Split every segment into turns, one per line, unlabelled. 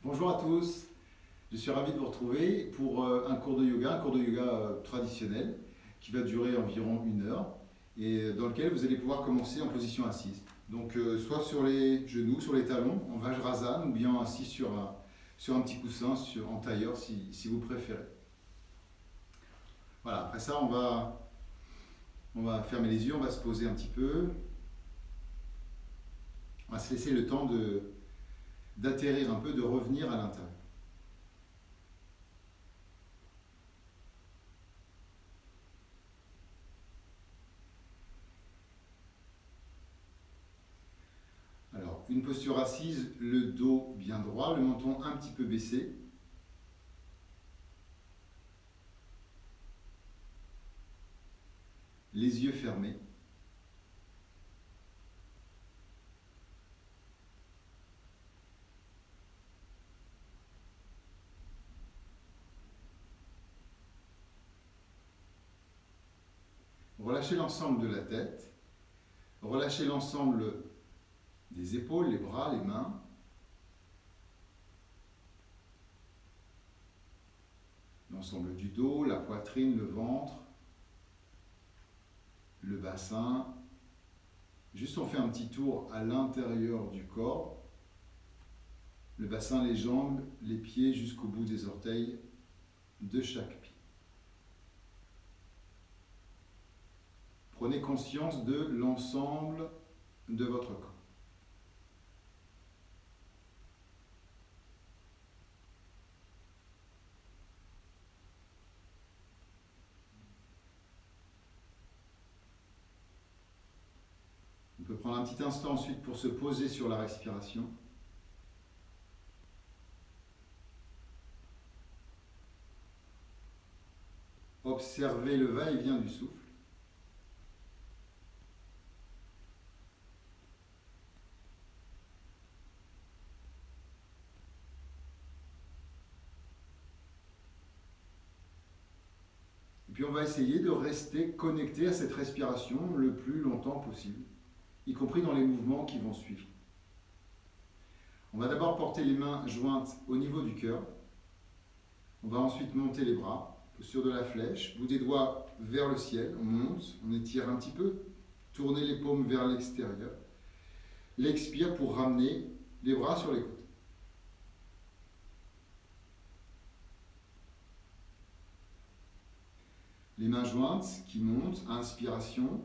Bonjour à tous, je suis ravi de vous retrouver pour un cours de yoga, traditionnel qui va durer environ 1 heure et dans lequel vous allez pouvoir commencer en position assise. Donc soit sur les genoux, sur les talons, en Vajrasana ou bien assis sur un petit coussin, en tailleur si vous préférez. Voilà, après ça on va fermer les yeux, on va se poser un petit peu, on va se laisser le temps d'atterrir un peu, de revenir à l'intérieur. Alors, une posture assise, le dos bien droit, le menton un petit peu baissé. Les yeux fermés. Relâchez l'ensemble de la tête. Relâchez l'ensemble des épaules, les bras, les mains. L'ensemble du dos, la poitrine, le ventre, le bassin. Juste on fait un petit tour à l'intérieur du corps. Le bassin, les jambes, les pieds jusqu'au bout des orteils de chaque pied. Prenez conscience de l'ensemble de votre corps. On peut prendre un petit instant ensuite pour se poser sur la respiration. Observez le va-et-vient du souffle. Et puis on va essayer de rester connecté à cette respiration le plus longtemps possible, y compris dans les mouvements qui vont suivre. On va d'abord porter les mains jointes au niveau du cœur. On va ensuite monter les bras, posture de la flèche, bout des doigts vers le ciel, on monte, on étire un petit peu, tournez les paumes vers l'extérieur. L'expire pour ramener les bras sur les côtes. Les mains jointes qui montent, inspiration.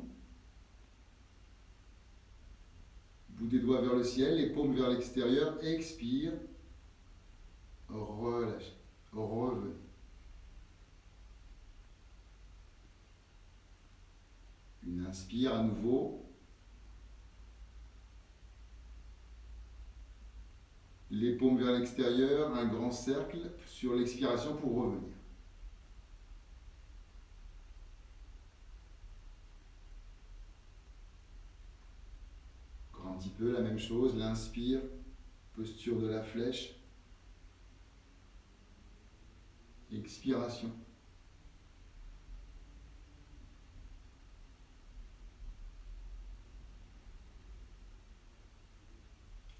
Bout des doigts vers le ciel, les paumes vers l'extérieur, expire. Relâchez, revenez. Une inspire à nouveau. Les paumes vers l'extérieur, un grand cercle sur l'expiration pour revenir. Encore un petit peu la même chose, l'inspire, posture de la flèche. Expiration.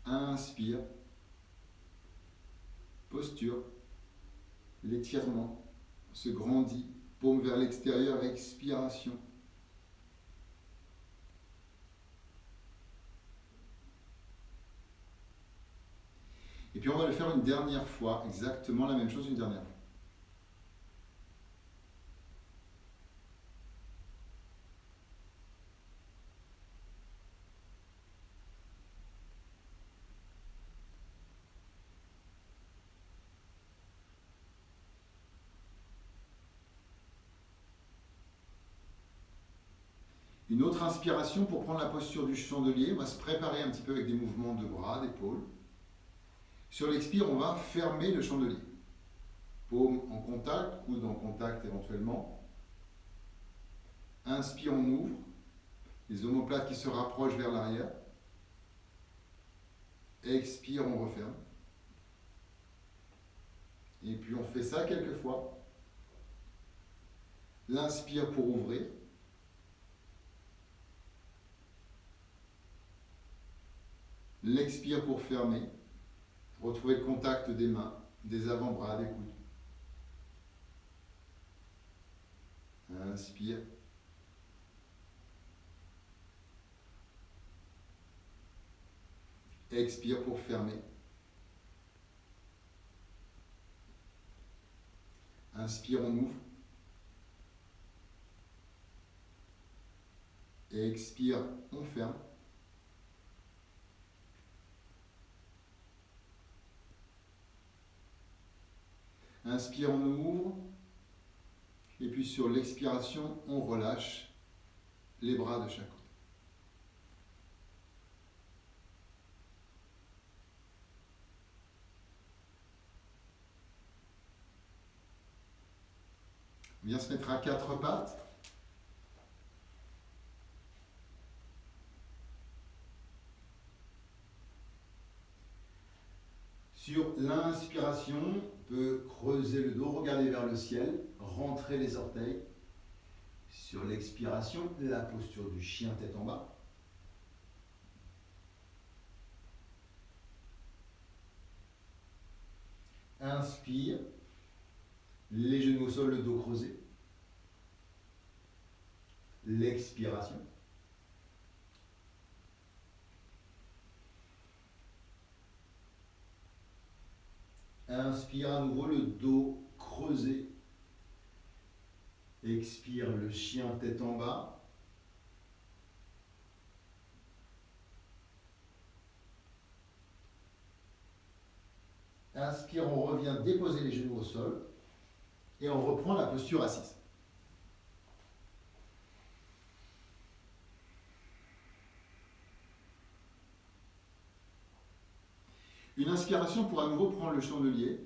Inspire. Posture. L'étirement se grandit. Paume vers l'extérieur, expiration. Et puis on va le faire une dernière fois, exactement la même chose une dernière fois. Une autre inspiration pour prendre la posture du chandelier. On va se préparer un petit peu avec des mouvements de bras, d'épaules. Sur l'expire, on va fermer le chandelier. Paume en contact, coude en contact éventuellement. Inspire, on ouvre. Les omoplates qui se rapprochent vers l'arrière. Expire, on referme. Et puis on fait ça quelques fois. L'inspire pour ouvrir. L'expire pour fermer. Retour Retrouvez le contact des mains, des avant-bras, des coudes. Inspire. Expire pour fermer. Inspire, on ouvre. Expire, on ferme. Inspire, on ouvre. Et puis sur l'expiration, on relâche les bras de chaque côté. On vient se mettre à quatre pattes. Sur l'inspiration, on peut creuser le dos, regarder vers le ciel, rentrer les orteils. Sur l'expiration, la posture du chien tête en bas. Inspire, les genoux au sol, le dos creusé. L'expiration. Inspire à nouveau, le dos creusé. Expire, le chien tête en bas. Inspire, on revient déposer les genoux au sol. Et on reprend la posture assise. Une inspiration pour à nouveau prendre le chandelier.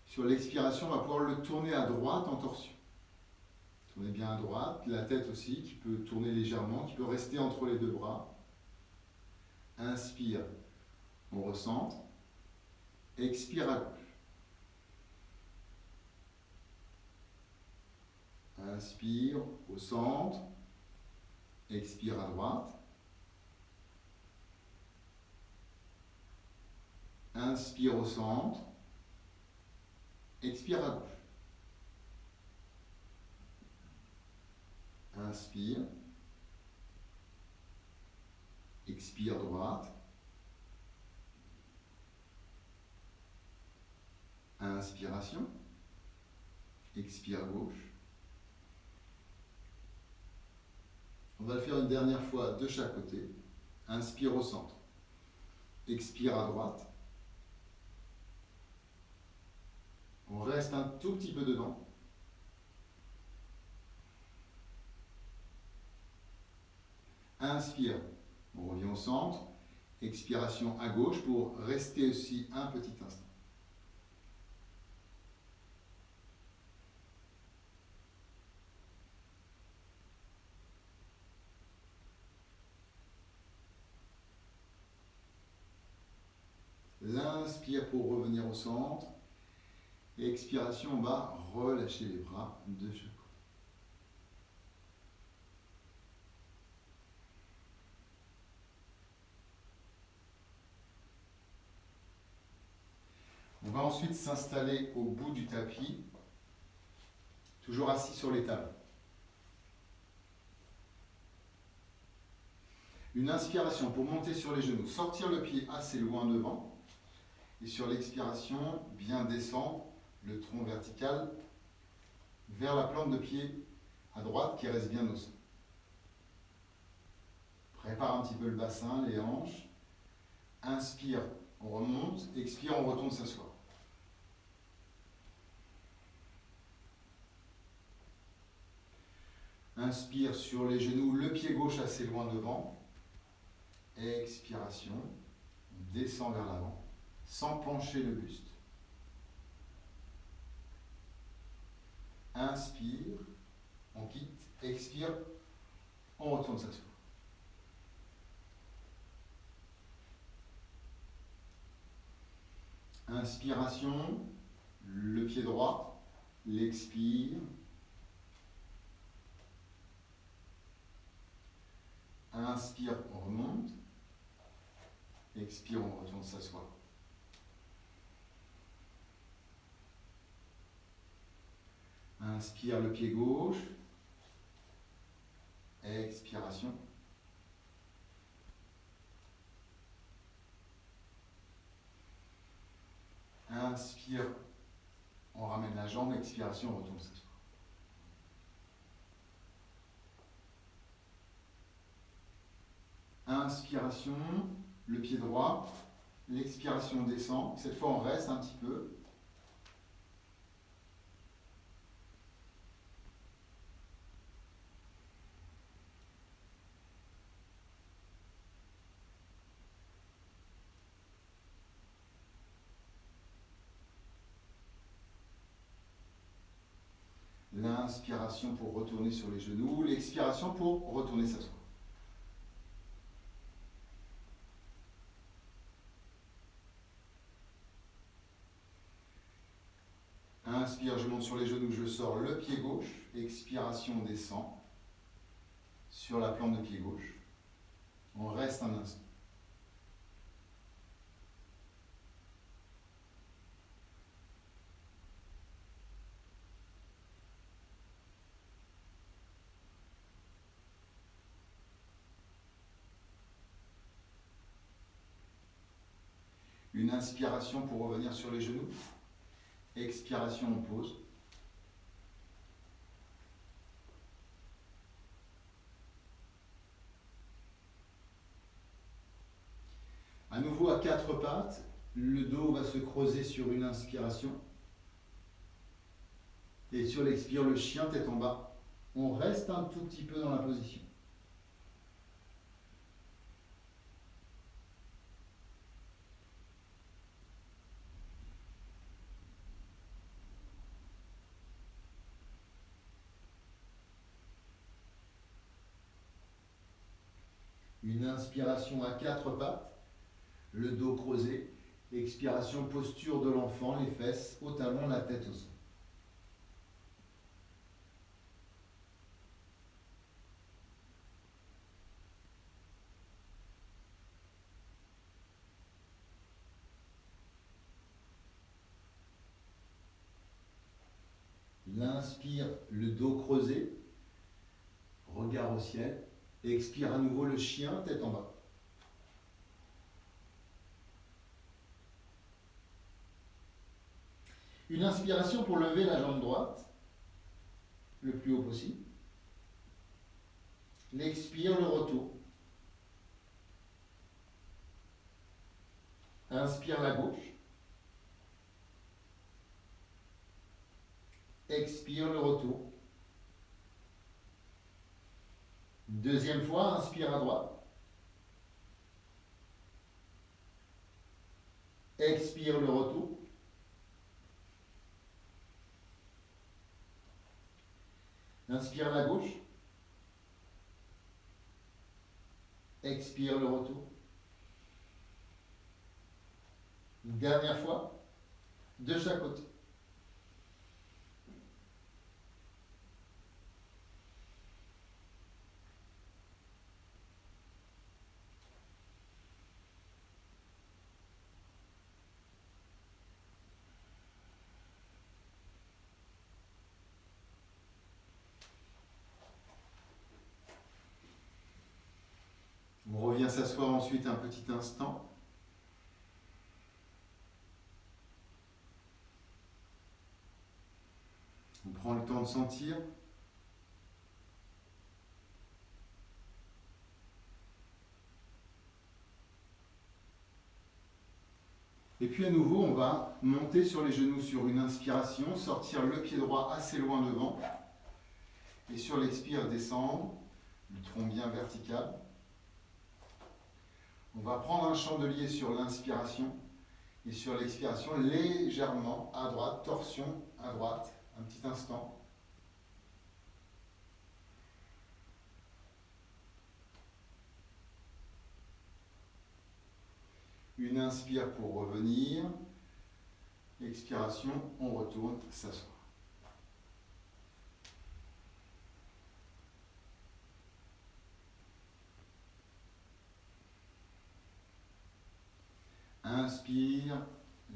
Sur l'expiration, on va pouvoir le tourner à droite en torsion. Tournez bien à droite, la tête aussi qui peut tourner légèrement, qui peut rester entre les deux bras. Inspire, on recentre. Expire à gauche. Inspire au centre. Expire à droite. Inspire au centre. Expire à gauche. Inspire. Expire droite. Inspiration. Expire gauche. On va le faire une dernière fois de chaque côté. Inspire au centre. Expire à droite. On reste un tout petit peu dedans. Inspire. On revient au centre. Expiration à gauche pour rester aussi un petit instant. L'inspire pour revenir au centre. Expiration, on va relâcher les bras de chaque côté. On va ensuite s'installer au bout du tapis, toujours assis sur les talons. Une inspiration pour monter sur les genoux, sortir le pied assez loin devant. Et sur l'expiration, bien descendre le tronc vertical vers la plante de pied à droite qui reste bien au sol. Prépare un petit peu le bassin, les hanches. Inspire, on remonte. Expire, on retourne s'asseoir. Inspire sur les genoux, le pied gauche assez loin devant. Expiration, on descend vers l'avant, sans pencher le buste. Inspire, on quitte. Expire, on retourne s'asseoir. Inspiration, le pied droit, l'expire. Inspire, on remonte. Expire, on retourne s'asseoir. Inspire le pied gauche. Expiration. Inspire, on ramène la jambe. Expiration, on retourne s'asseoir. Inspiration, le pied droit. L'expiration descend. Cette fois, on reste un petit peu. L'inspiration pour retourner sur les genoux. L'expiration pour retourner s'asseoir. Inspire, je monte sur les genoux, je sors le pied gauche. Expiration, on descend sur la plante de pied gauche. On reste un instant. Une inspiration pour revenir sur les genoux. Expiration, on pose. À nouveau à quatre pattes, le dos va se creuser sur une inspiration. Et sur l'expire, le chien tête en bas. On reste un tout petit peu dans la position. Une inspiration à quatre pattes, le dos creusé. Expiration, posture de l'enfant, les fesses au talon, la tête au sol. L'inspire, le dos creusé, regard au ciel. Expire à nouveau le chien, tête en bas. Une inspiration pour lever la jambe droite, le plus haut possible. L'expire, le retour. Inspire la gauche. Expire le retour. Deuxième fois, inspire à droite. Expire le retour. Inspire la gauche. Expire le retour. Une dernière fois, de chaque côté. On revient s'asseoir ensuite un petit instant. On prend le temps de sentir. Et puis à nouveau, on va monter sur les genoux sur une inspiration, sortir le pied droit assez loin devant. Et sur l'expire, descendre, le tronc bien vertical. On va prendre un chandelier sur l'inspiration et sur l'expiration, légèrement à droite, torsion à droite, un petit instant. Une inspire pour revenir. Expiration, on retourne s'asseoir. Inspire,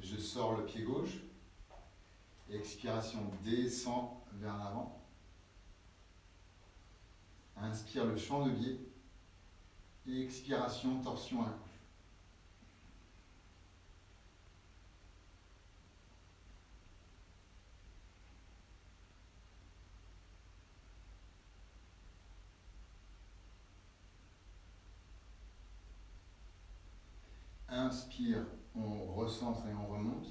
je sors le pied gauche. Expiration, descend vers l'avant. Inspire le champ de biais. Expiration, torsion à gauche. Inspire, on recentre et on remonte.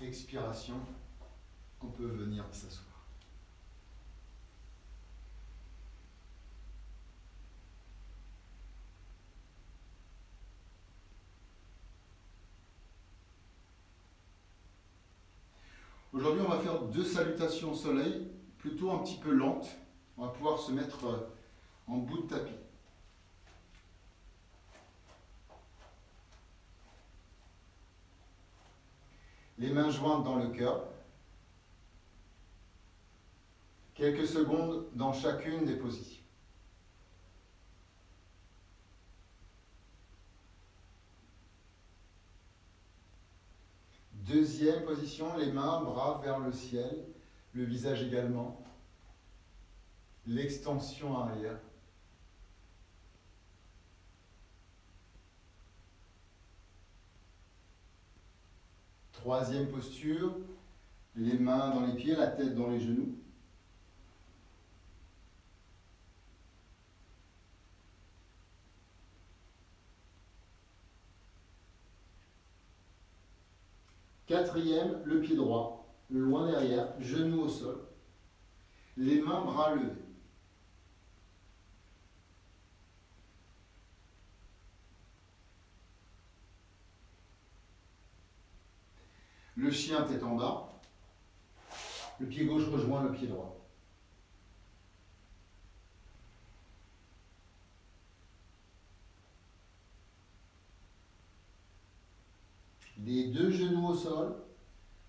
Expiration, on peut venir s'asseoir. Aujourd'hui, on va faire 2 salutations au soleil, plutôt un petit peu lentes. On va pouvoir se mettre en bout de tapis. Les mains jointes dans le cœur. Quelques secondes dans chacune des positions. Deuxième position, les mains, bras vers le ciel, le visage également. L'extension arrière. Troisième posture, les mains dans les pieds, la tête dans les genoux. Quatrième, le pied droit, loin derrière, genou au sol. Les mains, bras levés. Le chien tête en bas. Le pied gauche rejoint le pied droit. Les 2 genoux au sol,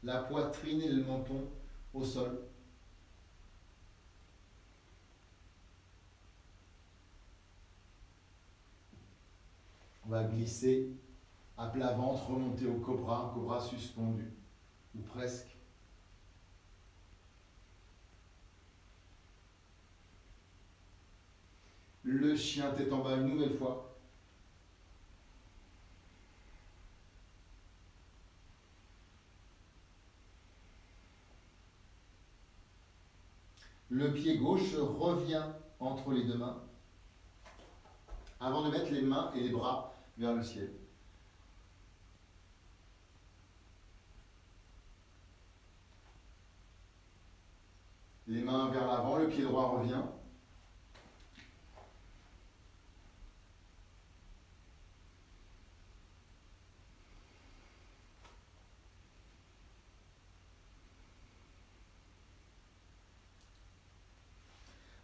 la poitrine et le menton au sol. On va glisser à plat ventre, remonter au cobra, un cobra suspendu, ou presque. Le chien tête en bas une nouvelle fois. Le pied gauche revient entre les 2 mains, avant de mettre les mains et les bras vers le ciel. Les mains vers l'avant, le pied droit revient.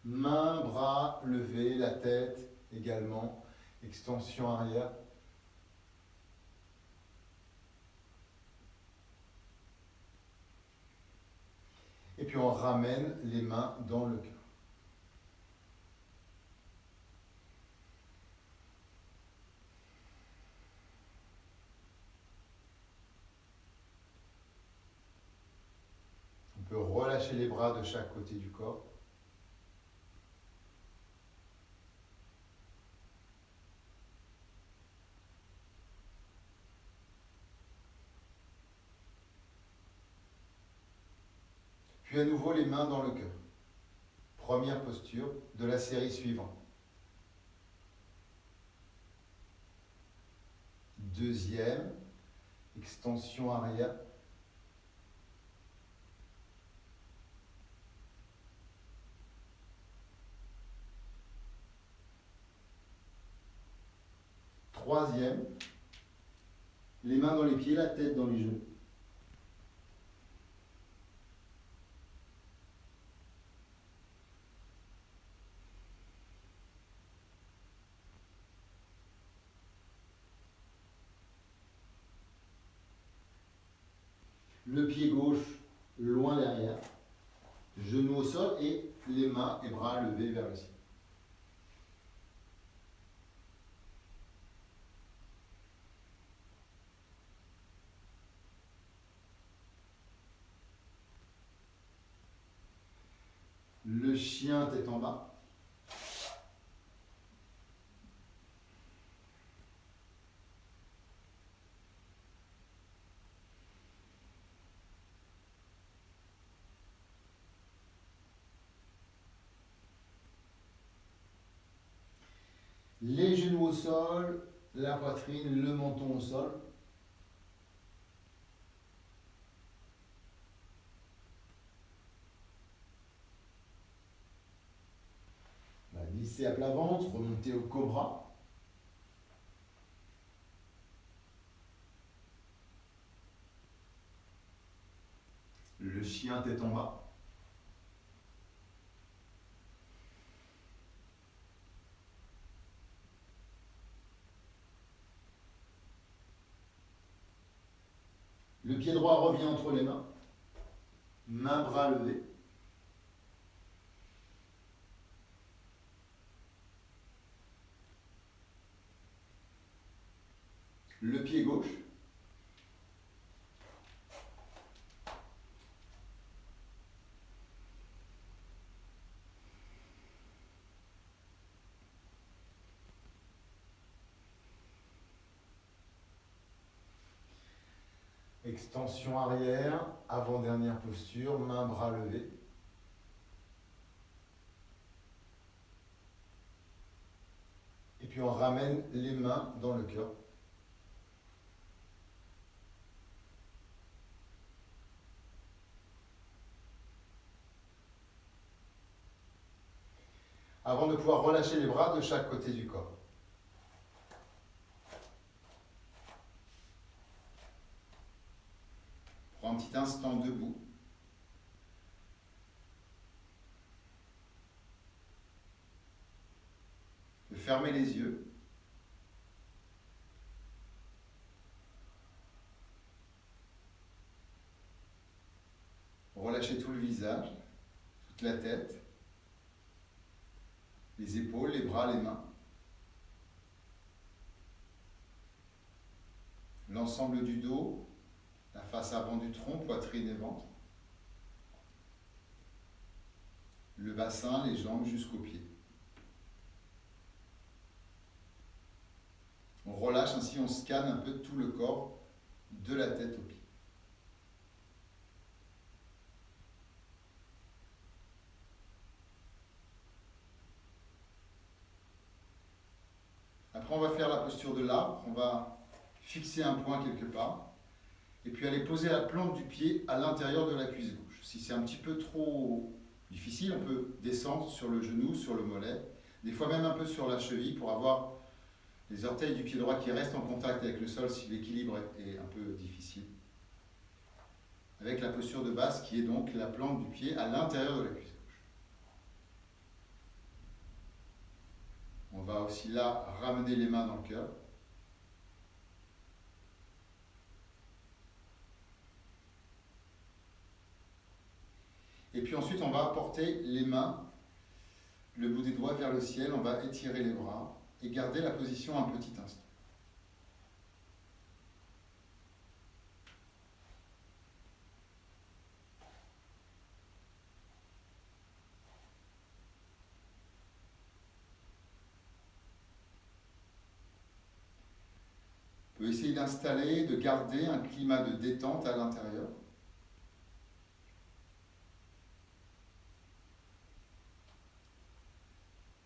Mains, bras levés, la tête également, extension arrière. Et puis on ramène les mains dans le cœur. On peut relâcher les bras de chaque côté du corps. Puis à nouveau les mains dans le cœur. Première posture de la série suivante. Deuxième, extension arrière. Troisième, les mains dans les pieds, la tête dans les genoux. Le pied gauche loin derrière, genou au sol et les mains et bras levés vers le ciel. Le chien tête en bas. Les genoux au sol, la poitrine, le menton au sol. On va glisser à plat ventre, remonter au cobra. Le chien tête en bas. Le pied droit revient entre les mains. Main, bras levés. Le pied gauche. Extension arrière, avant-dernière posture, main, bras levés. Et puis on ramène les mains dans le cœur. Avant de pouvoir relâcher les bras de chaque côté du corps. Prends un petit instant debout. Fermez les yeux. Relâchez tout le visage, toute la tête, les épaules, les bras, les mains. L'ensemble du dos, la face avant du tronc, poitrine et ventre. Le bassin, les jambes jusqu'aux pieds. On relâche, ainsi on scanne un peu tout le corps, de la tête aux pieds. Après, on va faire la posture de l'arbre. On va fixer un point quelque part. Et puis aller poser la plante du pied à l'intérieur de la cuisse gauche. Si c'est un petit peu trop difficile, on peut descendre sur le genou, sur le mollet. Des fois même un peu sur la cheville pour avoir les orteils du pied droit qui restent en contact avec le sol si l'équilibre est un peu difficile. Avec la posture de base qui est donc la plante du pied à l'intérieur de la cuisse gauche. On va aussi là ramener les mains dans le cœur. Et puis ensuite, on va porter les mains, le bout des doigts vers le ciel, on va étirer les bras et garder la position un petit instant. On peut essayer d'installer, de garder un climat de détente à l'intérieur.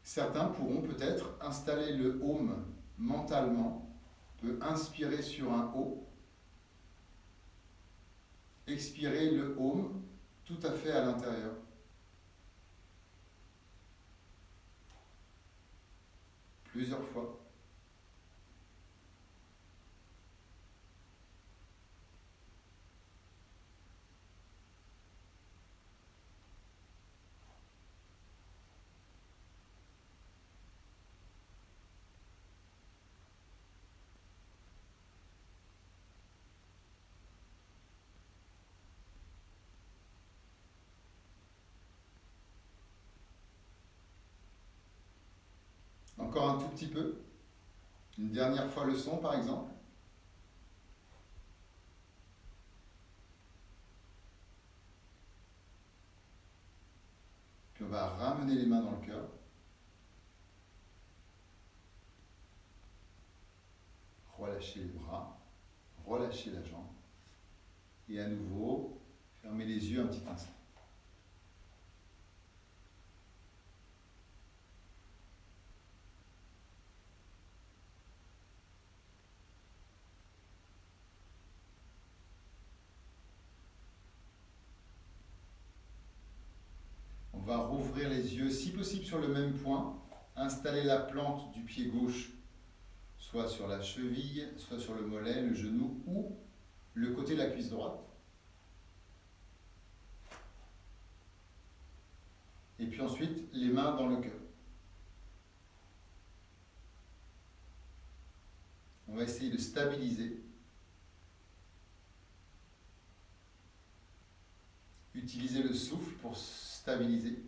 Certains pourront peut-être installer le home mentalement. On peut inspirer sur un O, expirer le home tout à fait à l'intérieur. Plusieurs fois. Encore un tout petit peu. Une dernière fois le son, par exemple. Puis on va ramener les mains dans le cœur. Relâchez les bras, relâchez la jambe. Et à nouveau, fermez les yeux un petit instant. On va rouvrir les yeux, si possible sur le même point. Installer la plante du pied gauche, soit sur la cheville, soit sur le mollet, le genou ou le côté de la cuisse droite. Et puis ensuite, les mains dans le cœur. On va essayer de stabiliser. Utilisez le souffle pour stabiliser.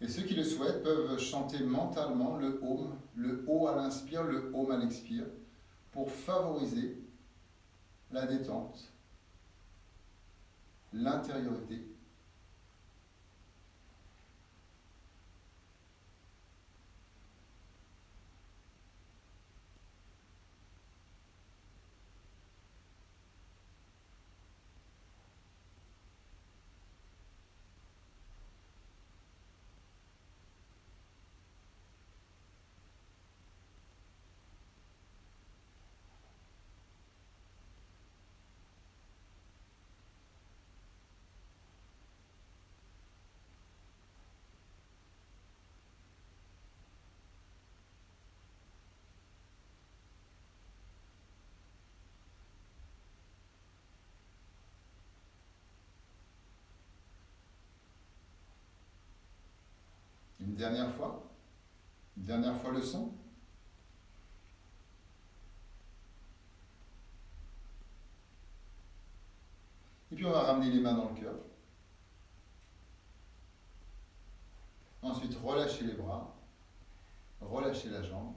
Et ceux qui le souhaitent peuvent chanter mentalement le O à l'inspire, le Om à l'expire, pour favoriser la détente, l'intériorité. Une dernière fois le son. Et puis on va ramener les mains dans le cœur. Ensuite, relâchez les bras, relâchez la jambe.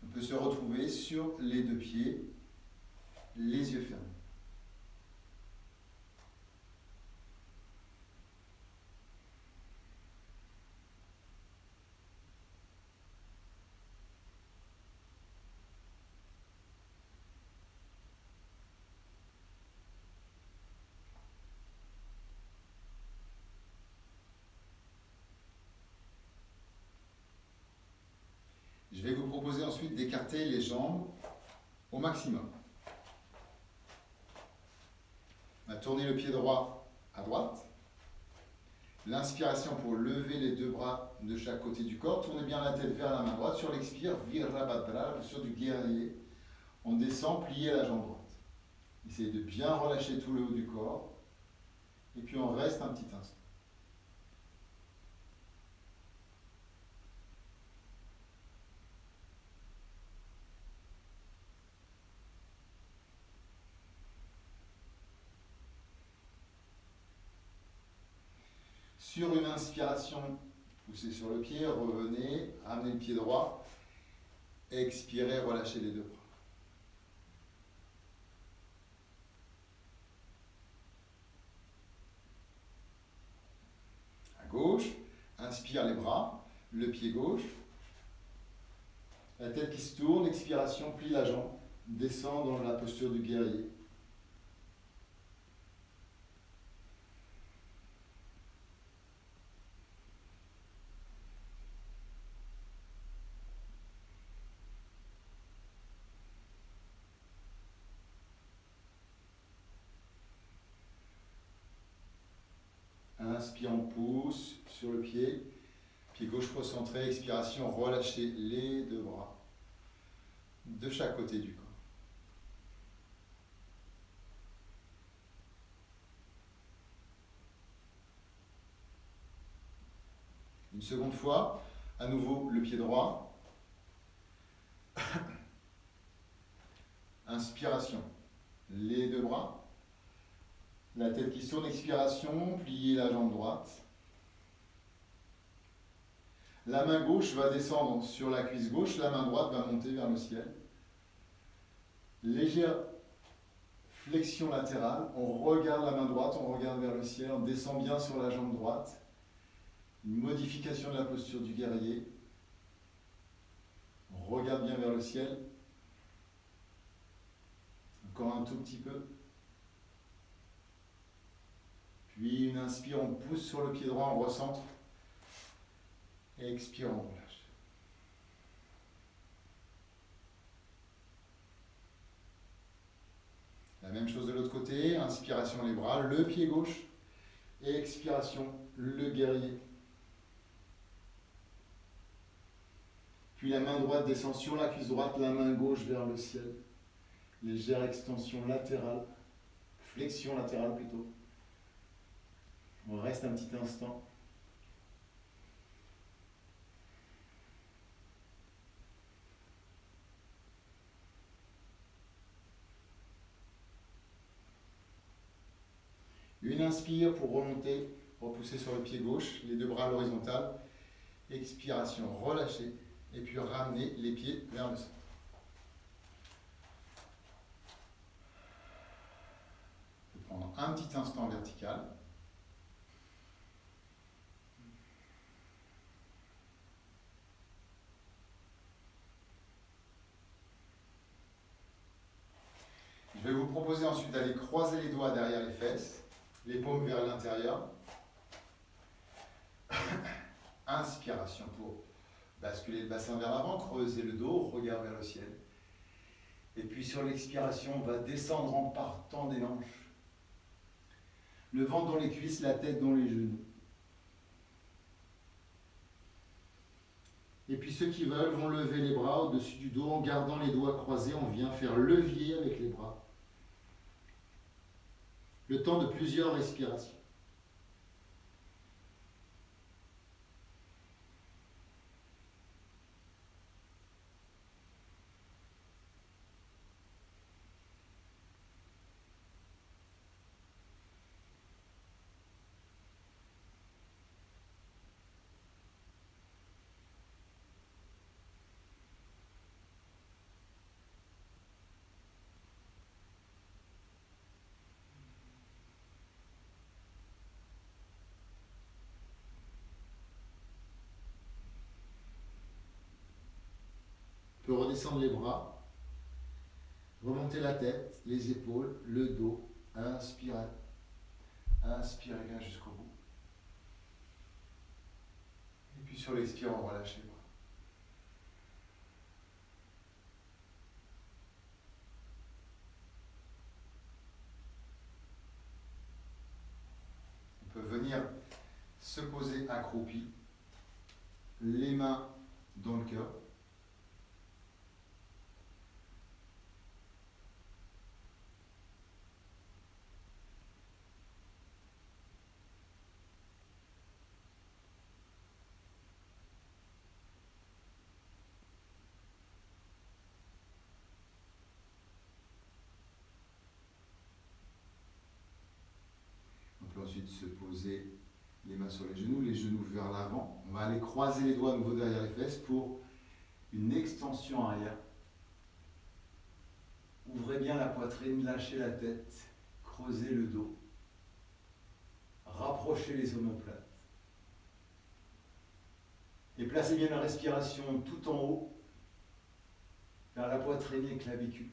On peut se retrouver sur les deux pieds, les yeux fermés. Je vais vous proposer ensuite d'écarter les jambes au maximum. On va tourner le pied droit à droite. L'inspiration pour lever les deux bras de chaque côté du corps. Tournez bien la tête vers la main droite. Sur l'expire, Virabhadra, sur du guerrier. On descend, pliez la jambe droite. Essayez de bien relâcher tout le haut du corps. Et puis on reste un petit instant. Sur une inspiration, poussez sur le pied, revenez, ramenez le pied droit, expirez, relâchez les deux bras. À gauche, inspire les bras, le pied gauche, la tête qui se tourne, expiration, plie la jambe, descend dans la posture du guerrier. Inspire, on pousse sur le pied. Pied gauche recentré, expiration, relâchez les deux bras de chaque côté du corps. Une seconde fois, à nouveau le pied droit. Inspiration, les deux bras. La tête qui se tourne, expiration, pliez la jambe droite. La main gauche va descendre sur la cuisse gauche, la main droite va monter vers le ciel. Légère flexion latérale, on regarde la main droite, on regarde vers le ciel, on descend bien sur la jambe droite. Une modification de la posture du guerrier. On regarde bien vers le ciel. Encore un tout petit peu. Puis une inspire, on pousse sur le pied droit, on recentre. Et expire, on relâche. La même chose de l'autre côté, inspiration les bras, le pied gauche. Et expiration, le guerrier. Puis la main droite descend sur la cuisse droite, la main gauche vers le ciel. Légère extension latérale, flexion latérale plutôt. On reste un petit instant. Une inspire pour remonter, repousser sur le pied gauche, les deux bras à l'horizontale. Expiration, relâchez. Et puis ramenez les pieds vers le sol. On peut prendre un petit instant vertical. Je vais vous proposer ensuite d'aller croiser les doigts derrière les fesses, les paumes vers l'intérieur. Inspiration pour basculer le bassin vers l'avant, creuser le dos, regard vers le ciel. Et puis sur l'expiration, on va descendre en partant des hanches. Le ventre dans les cuisses, la tête dans les genoux. Et puis ceux qui veulent vont lever les bras au-dessus du dos en gardant les doigts croisés. On vient faire levier avec les bras. Le temps de plusieurs respirations. On peut redescendre les bras, remonter la tête, les épaules, le dos. Inspirez. Inspirez bien jusqu'au bout. Et puis sur l'expire, on relâche les bras. On peut venir se poser accroupi, les mains dans le cœur. On peut ensuite se poser les mains sur les genoux vers l'avant. On va aller croiser les doigts à nouveau derrière les fesses pour une extension arrière. Ouvrez bien la poitrine, lâchez la tête, creusez le dos. Rapprochez les omoplates. Et placez bien la respiration tout en haut, vers la poitrine et clavicule.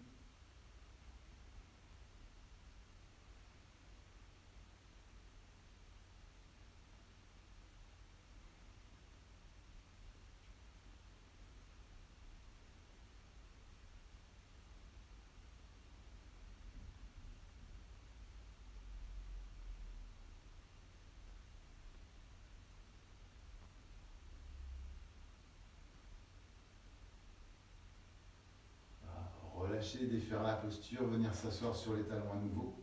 Relâcher, défaire la posture, venir s'asseoir sur les talons à nouveau.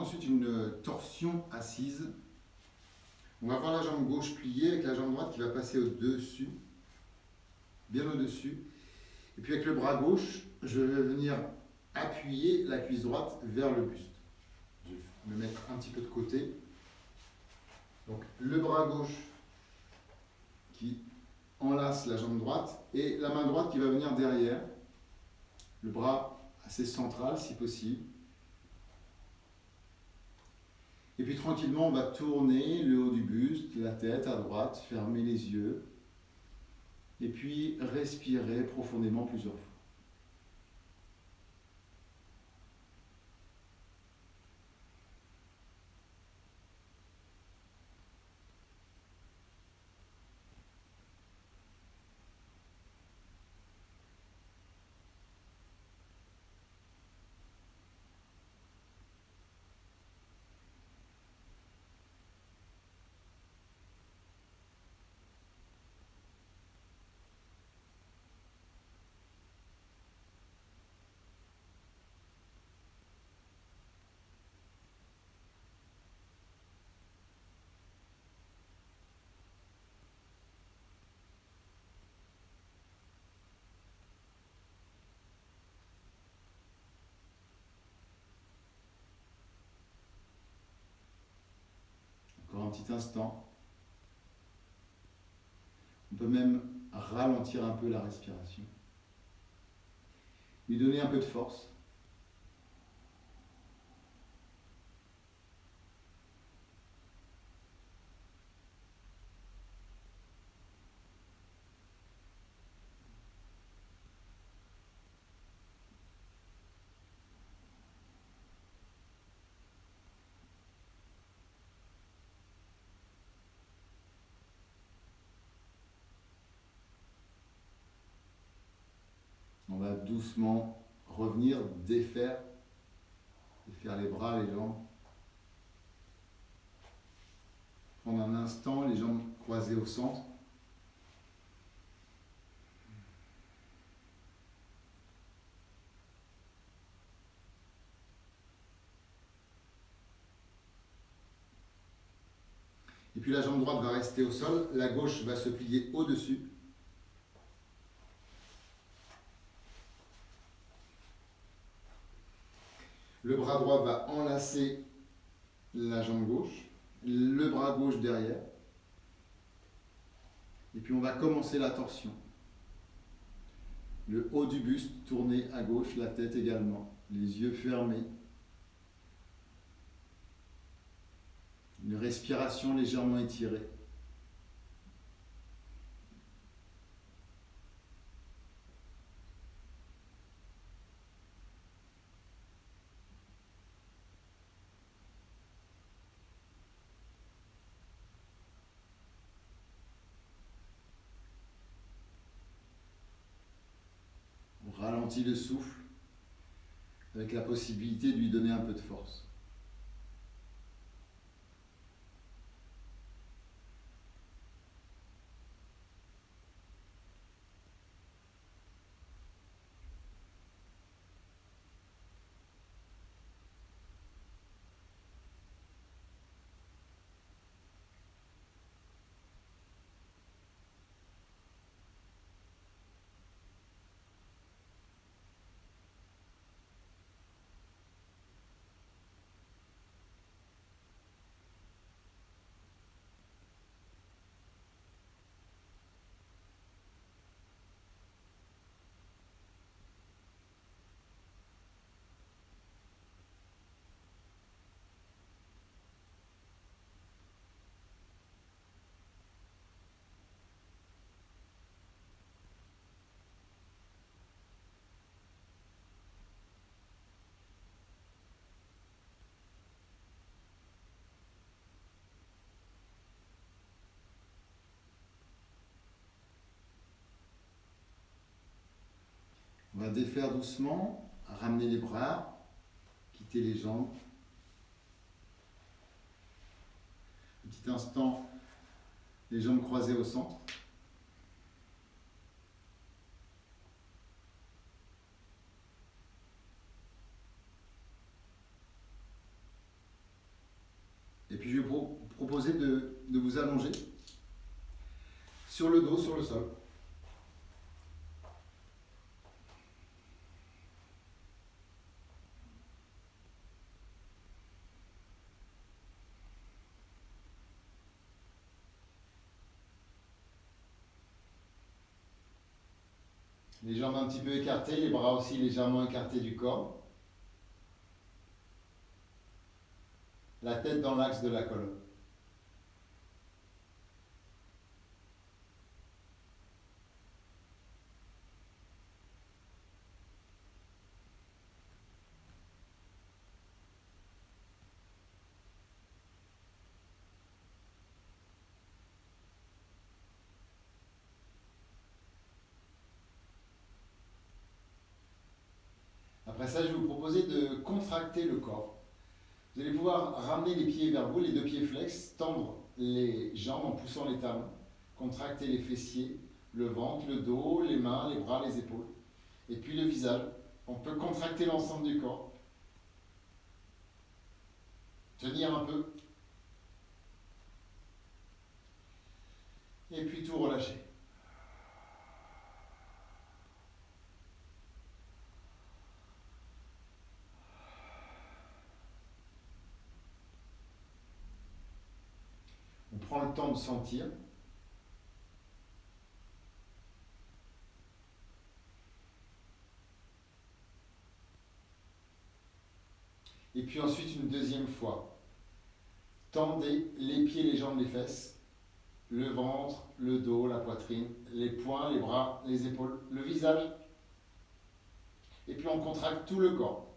ensuite une torsion assise. On va avoir la jambe gauche pliée avec la jambe droite qui va passer au-dessus, bien au-dessus. Et puis avec le bras gauche, je vais venir appuyer la cuisse droite vers le buste. Je vais me mettre un petit peu de côté. Donc le bras gauche qui enlace la jambe droite et la main droite qui va venir derrière. Le bras assez central si possible. Et puis tranquillement, on va tourner le haut du buste, la tête à droite, fermer les yeux. Et puis respirer profondément plusieurs fois. Encore un petit instant. On peut même ralentir un peu la respiration. Lui donner un peu de force. On va doucement revenir, défaire les bras, les jambes. Prendre un instant, les jambes croisées au centre. Et puis la jambe droite va rester au sol, la gauche va se plier au-dessus. Le bras droit va enlacer la jambe gauche, le bras gauche derrière. Et puis on va commencer la torsion. Le haut du buste tourné à gauche, la tête également, les yeux fermés. Une respiration légèrement étirée. On ralentit le souffle avec la possibilité de lui donner un peu de force. On va défaire doucement, ramener les bras, quitter les jambes. Un petit instant, les jambes croisées au centre. puis je vais vous proposer de vous allonger sur le dos, sur le sol. Les jambes un petit peu écartées, les bras aussi légèrement écartés du corps. La tête dans l'axe de la colonne. Après ça, je vais vous proposer de contracter le corps. Vous allez pouvoir ramener les pieds vers vous, les deux pieds flex, tendre les jambes en poussant les talons, contracter les fessiers, le ventre, le dos, les mains, les bras, les épaules. Et puis le visage. On peut contracter l'ensemble du corps. Tenir un peu. Et puis tout relâcher. On prend le temps de sentir. Et puis ensuite une deuxième fois. Tendez les pieds, les jambes, les fesses, le ventre, le dos, la poitrine, les poings, les bras, les épaules, le visage. Et puis on contracte tout le corps.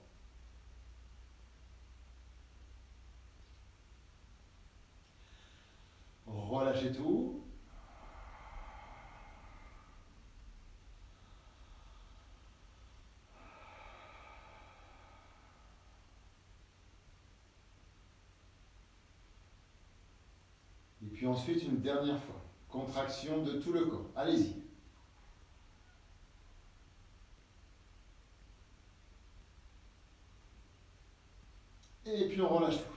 Relâchez tout. Et puis ensuite une dernière fois. Contraction de tout le corps. Allez-y. Et puis on relâche tout.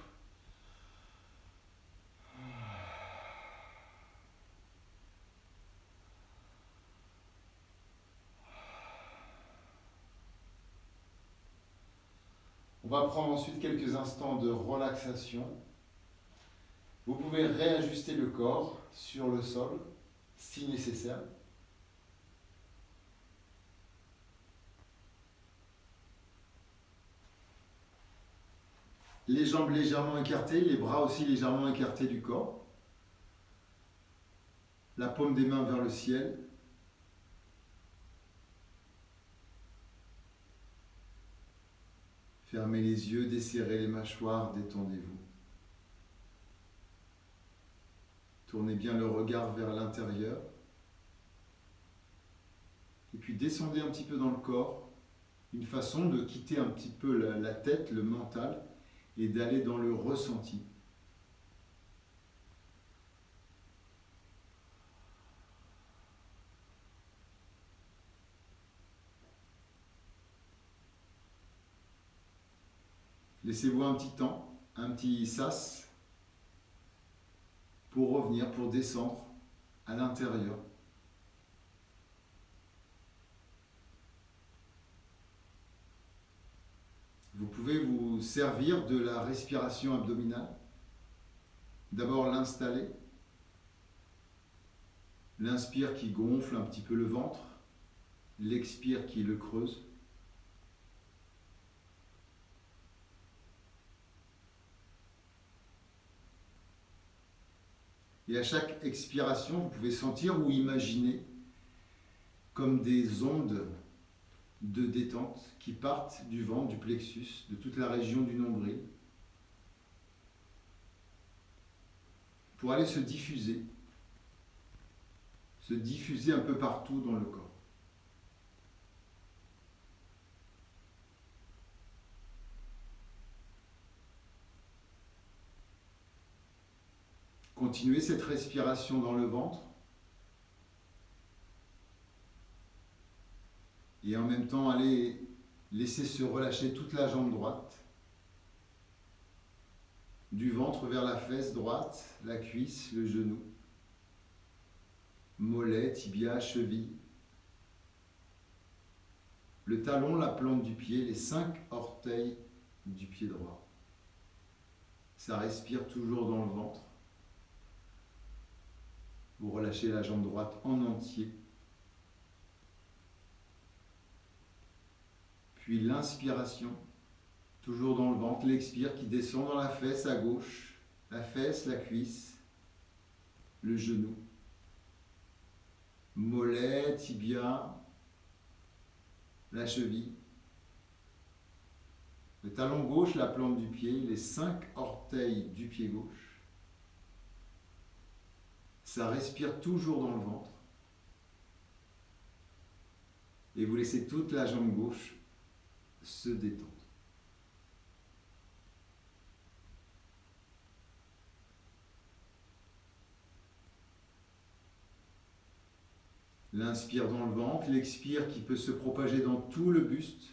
On va prendre ensuite quelques instants de relaxation. Vous pouvez réajuster le corps sur le sol si nécessaire. Les jambes légèrement écartées, les bras aussi légèrement écartés du corps. La paume des mains vers le ciel. Fermez les yeux, desserrez les mâchoires, détendez-vous. Tournez bien le regard vers l'intérieur. Et puis descendez un petit peu dans le corps. Une façon de quitter un petit peu la tête, le mental, et d'aller dans le ressenti. Laissez-vous un petit temps, un petit sas, pour revenir, pour descendre à l'intérieur. Vous pouvez vous servir de la respiration abdominale. D'abord l'installer. L'inspire qui gonfle un petit peu le ventre. L'expire qui le creuse. Et à chaque expiration, vous pouvez sentir ou imaginer comme des ondes de détente qui partent du ventre, du plexus, de toute la région du nombril, pour aller se diffuser un peu partout dans le corps. Continuez cette respiration dans le ventre. Et en même temps, allez laisser se relâcher toute la jambe droite. du ventre vers la fesse droite, la cuisse, le genou, mollet, tibia, cheville, le talon, la plante du pied, les 5 orteils du pied droit. Ça respire toujours dans le ventre. Vous relâchez la jambe droite en entier. Puis l'inspiration, toujours dans le ventre, l'expire qui descend dans la fesse à gauche, la fesse, la cuisse, le genou, mollet, tibia, la cheville, le talon gauche, la plante du pied, les 5 orteils du pied gauche. Ça respire toujours dans le ventre. Et vous laissez toute la jambe gauche se détendre. L'inspire dans le ventre, l'expire qui peut se propager dans tout le buste,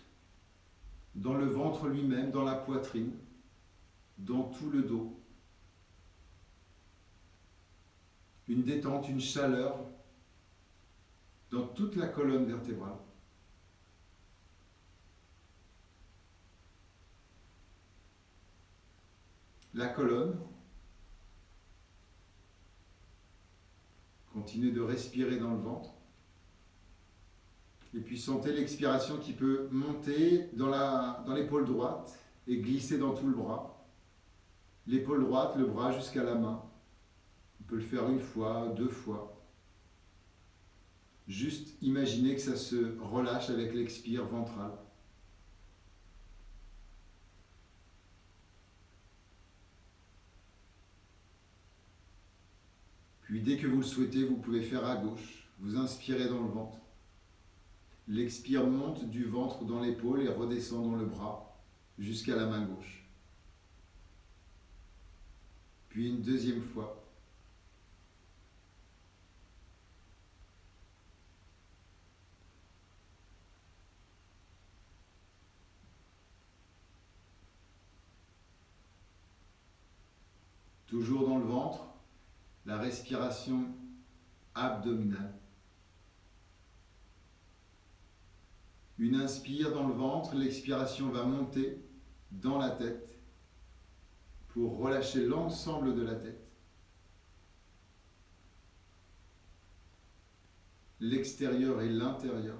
dans le ventre lui-même, dans la poitrine, dans tout le dos. Une détente, une chaleur dans toute la colonne vertébrale. La colonne, continuez de respirer dans le ventre. Et puis sentez l'expiration qui peut monter dans l'épaule droite et glisser dans tout le bras. L'épaule droite, le bras jusqu'à la main. On peut le faire 1 fois, 2 fois. Juste imaginez que ça se relâche avec l'expire ventrale. Puis dès que vous le souhaitez, vous pouvez faire à gauche. Vous inspirez dans le ventre. L'expire monte du ventre dans l'épaule et redescend dans le bras jusqu'à la main gauche. Puis une 2e fois. Toujours dans le ventre, la respiration abdominale. Une inspire dans le ventre, l'expiration va monter dans la tête pour relâcher l'ensemble de la tête. L'extérieur et l'intérieur.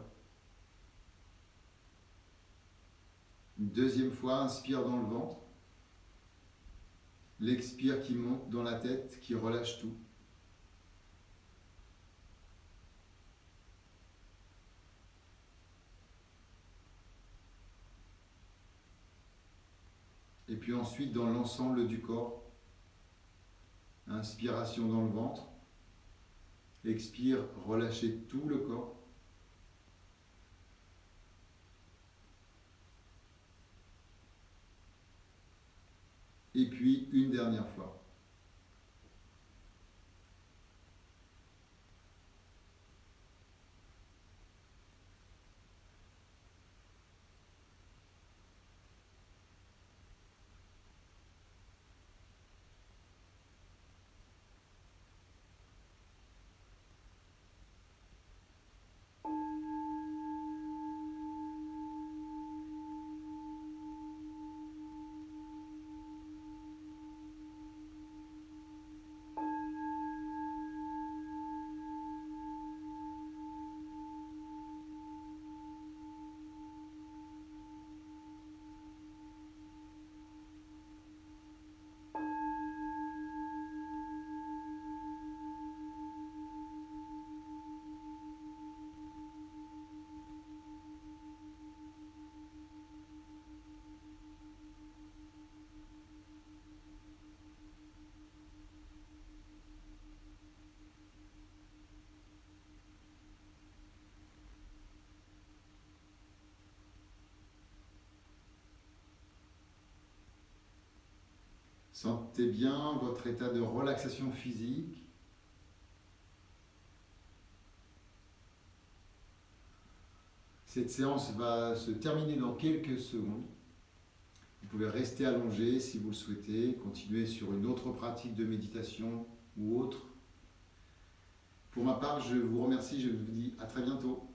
Une 2e fois, inspire dans le ventre. L'expire qui monte dans la tête, qui relâche tout. Et puis ensuite dans l'ensemble du corps. Inspiration dans le ventre. Expire, relâchez tout le corps. Et puis une dernière fois. Sentez bien votre état de relaxation physique. Cette séance va se terminer dans quelques secondes. Vous pouvez rester allongé si vous le souhaitez, continuer sur une autre pratique de méditation ou autre. Pour ma part, je vous remercie, je vous dis à très bientôt.